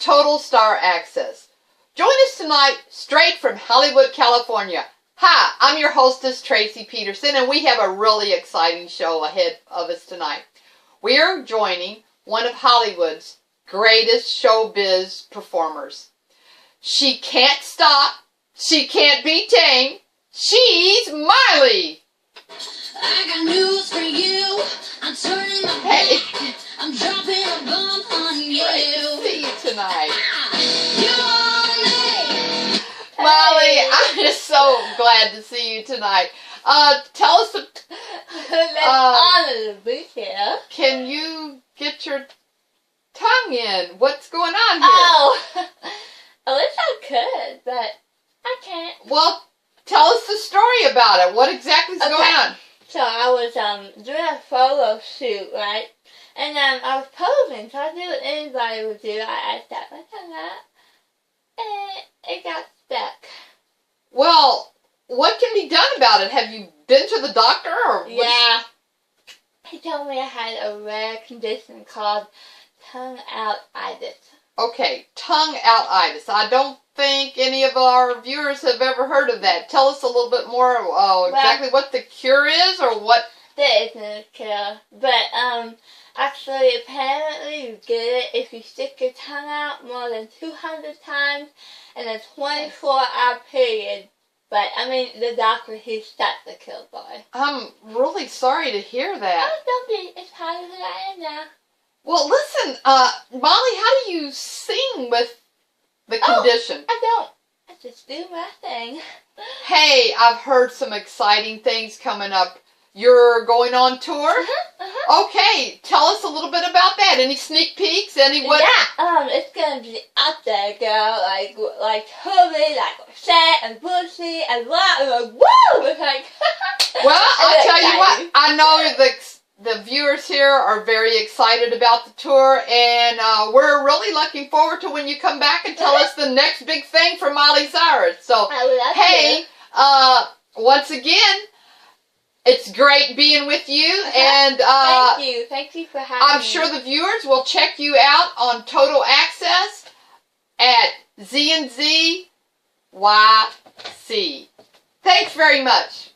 Total Star Access. Join us tonight straight from Hollywood, California. Hi, I'm your hostess, Tracy Peterson, and we have a really exciting show ahead of us tonight. We are joining one of Hollywood's greatest showbiz performers. She can't stop. She can't be tamed. She's Miley. I got news for you. I'm turning my back. I'm dropping a bomb on you. Great to see you tonight. You want me? Miley, I'm just so glad to see you tonight. Tell us, Let's honor the big here. can you get your tongue in? What's going on here? Oh, I wish I could, but I can't. Well, tell us the story about it. What exactly is going on? So I was doing a photo shoot, right? And I was posing, so I did what anybody would do. I stepped like that, and it got stuck. Well, what can be done about it? Have you been to the doctor or what? Yeah. He told me I had a rare condition called tongue-out-itis. Okay, tongue-out-itis. I don't think any of our viewers have ever heard of that. Tell us a little bit more exactly what the cure is or what. There isn't a cure, but actually, apparently you get it if you stick your tongue out more than 200 times in a 24-hour period. But, I mean, the doctor, he stopped the kill boy. I'm really sorry to hear that. Oh, don't be. It's part of who I am now. Well, listen, Molly, how do you sing with the condition? I don't. I just do my thing. Hey, I've heard some exciting things coming up. You're going on tour? Okay, tell us a little bit about that. Any sneak peeks? Any what? Yeah, it's gonna be up there, girl. Like Toby, like Shat and Bushy and what? And like, woo! It's like. Well, I'll tell you what. exciting. I know the viewers here are very excited about the tour, and we're really looking forward to when you come back and tell us the next big thing for Miley Cyrus. So, I would love hey, once again, it's great being with you, and Thank you for having me. I'm sure the viewers will check you out on Total Access at ZNZYC. Thanks very much.